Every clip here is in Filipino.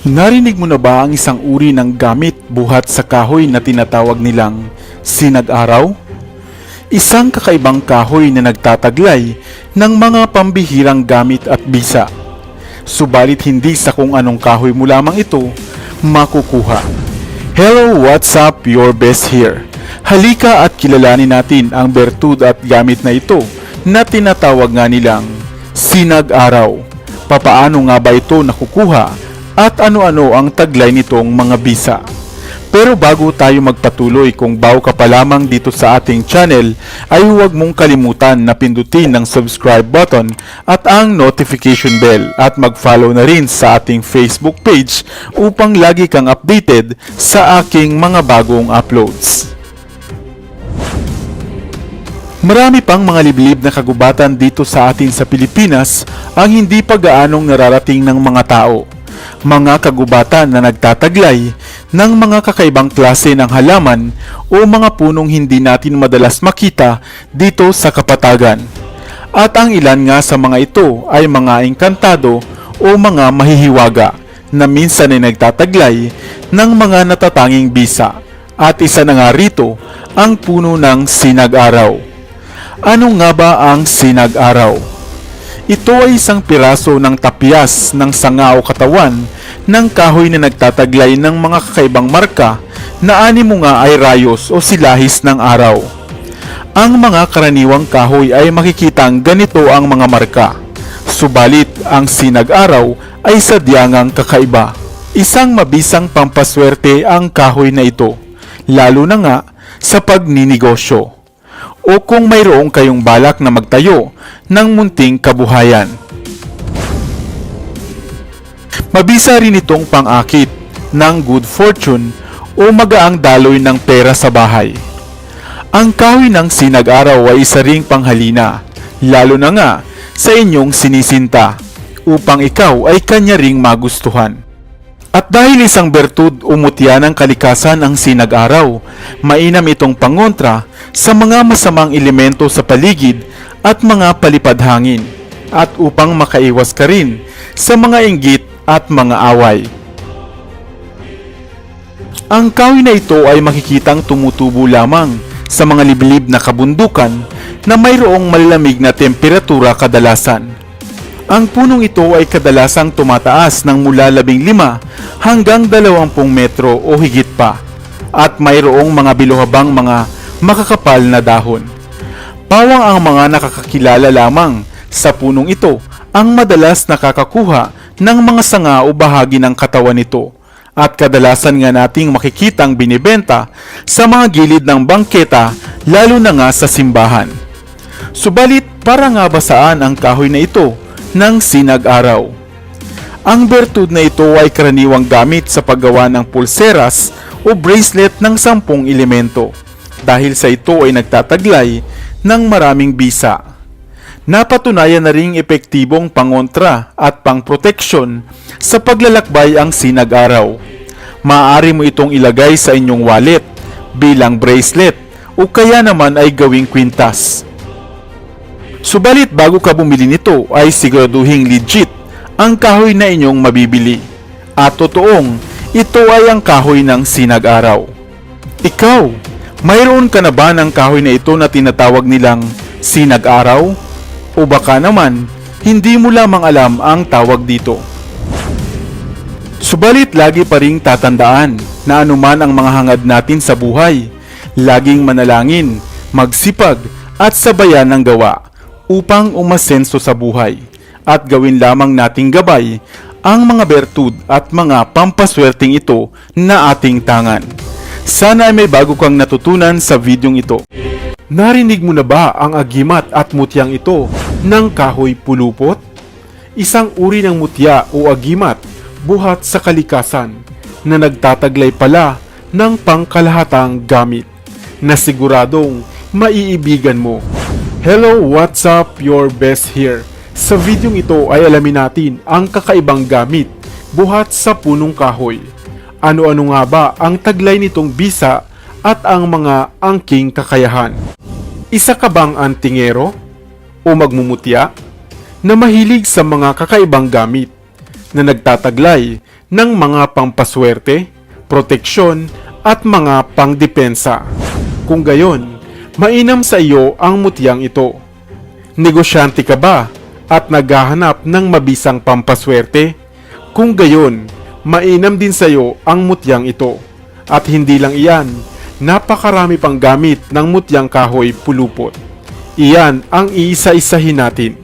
Narinig mo na ba ang isang uri ng gamit buhat sa kahoy na tinatawag nilang sinag-araw? Isang kakaibang kahoy na nagtataglay ng mga pambihirang gamit at bisa. Subalit hindi sa kung anong kahoy mo lamang ito makukuha. Hello, what's up? Your best here. Halika at kilalanin natin ang bertud at gamit na ito na tinatawag nga nilang sinag-araw. Papaano nga ba ito nakukuha? At ano-ano ang taglay nitong mga bisa. Pero bago tayo magpatuloy, kung bago ka pa lamang dito sa ating channel, ay huwag mong kalimutan na pindutin ang subscribe button at ang notification bell at mag-follow na rin sa ating Facebook page upang lagi kang updated sa aking mga bagong uploads. Marami pang mga liblib na kagubatan dito sa atin sa Pilipinas ang hindi pa gaanong nararating ng mga tao. Mga kagubatan na nagtataglay ng mga kakaibang klase ng halaman o mga punong hindi natin madalas makita dito sa kapatagan. At ang ilan nga sa mga ito ay mga engkantado o mga mahihiwaga na minsan ay nagtataglay ng mga natatanging bisa. At isa na nga rito ang puno ng sinag-araw. Ano nga ba ang sinag-araw? Ito ay isang piraso ng tapyas ng sanga o katawan ng kahoy na nagtataglay ng mga kakaibang marka na animo nga ay rayos o silahis ng araw. Ang mga karaniwang kahoy ay makikitang ganito ang mga marka. Subalit ang sinag-araw ay sadyangang kakaiba. Isang mabisang pampaswerte ang kahoy na ito, lalo na nga sa pagninegosyo o kung mayroong kayong balak na magtayo ng munting kabuhayan. Mabisa rin itong pang-akit ng good fortune o magaang daloy ng pera sa bahay. Ang kahoy ng sinag-araw ay isa ring panghalina, lalo na nga sa inyong sinisinta, upang ikaw ay kanya ring magustuhan. At dahil isang bertud o mutya ng kalikasan ang sinag-araw, mainam itong pangontra sa mga masamang elemento sa paligid at mga palipad-hangin, at upang makaiwas ka rin sa mga inggit at mga away. Ang kahoy na ito ay makikitang tumutubo lamang sa mga liblib na kabundukan na mayroong malalamig na temperatura kadalasan. Ang punong ito ay kadalasang tumataas ng mula 15 hanggang 20 metro o higit pa, at mayroong mga biluhabang mga makakapal na dahon. Pawang ang mga nakakakilala lamang sa punong ito ang madalas nakakakuha ng mga sanga o bahagi ng katawan nito, at kadalasan nga nating makikitang binibenta sa mga gilid ng bangketa, lalo na nga sa simbahan. Subalit para nga ba saan ang kahoy na ito ng sinag-araw? Ang bertud na ito ay karaniwang gamit sa paggawa ng pulseras o bracelet ng 10 elemento, dahil sa ito ay nagtataglay ng maraming bisa. Napatunayan na ring epektibong pangontra at pangproteksyon sa paglalakbay ang sinag-araw. Maaari mo itong ilagay sa inyong wallet bilang bracelet o kaya naman ay gawing kwintas. Subalit bago ka bumili nito ay siguraduhing legit ang kahoy na inyong mabibili, at totoong ito ay ang kahoy ng sinag-araw. Ikaw, mayroon ka na ba ng kahoy na ito na tinatawag nilang sinag-araw? O baka naman, hindi mo lamang alam ang tawag dito. Subalit lagi pa ring tatandaan na anuman ang mga hangad natin sa buhay, laging manalangin, magsipag at sabayan ng gawa upang umasenso sa buhay, at gawin lamang nating gabay ang mga bertud at mga pampaswerteng ito na ating tangan. Sana ay may bago kang natutunan sa videong ito. Narinig mo na ba ang agimat at mutyang ito ng kahoy pulupot? Isang uri ng mutya o agimat buhat sa kalikasan na nagtataglay pala ng pangkalahatang gamit na siguradong maiibigan mo. Hello, what's up? Your best here. Sa videong ito ay alamin natin ang kakaibang gamit buhat sa punong kahoy. Ano-ano nga ba ang taglay nitong bisa at ang mga angking kakayahan? Isa ka bang antingero o magmumutya na mahilig sa mga kakaibang gamit na nagtataglay ng mga pampaswerte, proteksyon at mga pangdepensa. Kung gayon, mainam sa iyo ang mutyang ito. Negosyante ka ba at naghahanap ng mabisang pampaswerte? Kung gayon, mainam din sa iyo ang mutyang ito. At hindi lang iyan, napakarami pang gamit ng mutyang kahoy pulupot. Iyan ang iisa-isahin natin.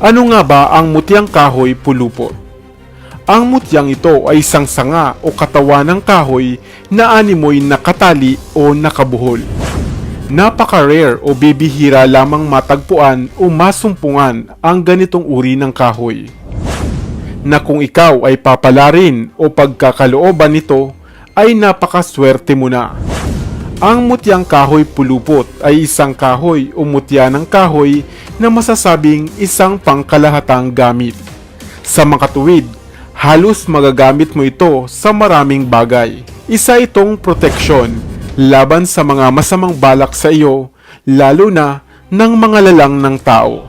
Ano nga ba ang mutyang kahoy pulupot? Ang mutyang ito ay isang sanga o katawan ng kahoy na animoy nakatali o nakabuhol. Napaka-rare o bibihira lamang matagpuan o masumpungan ang ganitong uri ng kahoy. Na kung ikaw ay papalarin o pagkakalooban nito, ay napakaswerte mo na. Ang mutyang kahoy pulupot ay isang kahoy o mutya ng kahoy na masasabing isang pangkalahatang gamit. Sa makatuwid, halos magagamit mo ito sa maraming bagay. Isa itong proteksyon laban sa mga masamang balak sa iyo, lalo na ng mga lalang ng tao.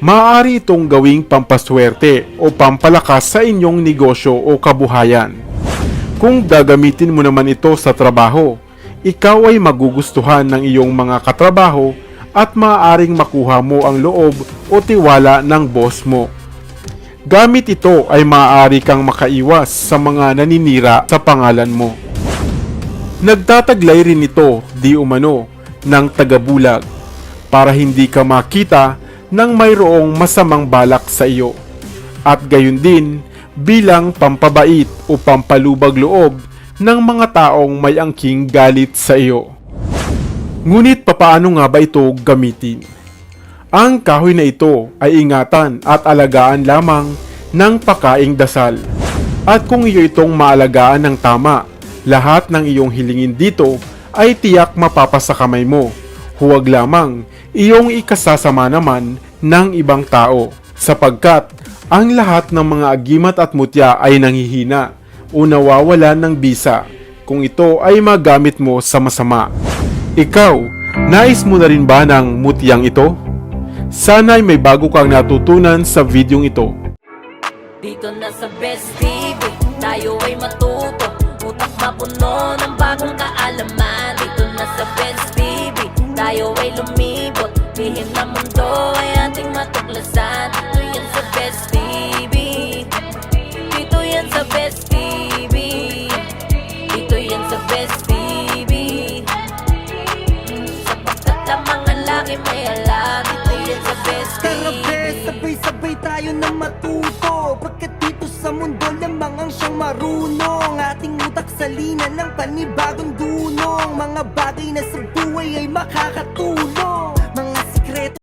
Maaari itong gawing pampaswerte o pampalakas sa inyong negosyo o kabuhayan. Kung gagamitin mo naman ito sa trabaho, ikaw ay magugustuhan ng iyong mga katrabaho at maaaring makuha mo ang loob o tiwala ng boss mo. Gamit ito ay maaari kang makaiwas sa mga naninira sa pangalan mo. Nagtataglay rin ito di umano ng tagabulag para hindi ka makita ng mayroong masamang balak sa iyo. At gayon din bilang pampabait o pampalubag loob ng mga taong may angking galit sa iyo. Ngunit papaano nga ba ito gamitin? Ang kahoy na ito ay ingatan at alagaan lamang ng pakaing dasal. At kung iyo itong maalagaan ng tama, lahat ng iyong hilingin dito ay tiyak mapapasa kamay mo. Huwag lamang iyong ikasasama naman ng ibang tao, sapagkat ang lahat ng mga agimat at mutya ay nanghihina o nawawala ng bisa kung ito ay magamit mo sa masama. Ikaw, nais mo na rin ba ng mutyang ito? Sana'y may bago kang natutunan sa videong ito. Dito na sa Best TV, tayo ay matuto. Utak mapuno ng bagong kaalaman. Dito na sa Best TV, tayo ay lumibot. Lihim na mundo ay ating matuklasan. Dito yan sa Best TV. Dito yan sa Best TV. Dito yan sa Best TV. Sapagkat lamang ang laki may alam. Dito yan sa Best TV. Tara bes, sabay-sabay tayo na matuto. Pagkat dito sa mundo lamang ang siyang marunong. Ating utak sa linan ng panibagong dunong. Mga bagay na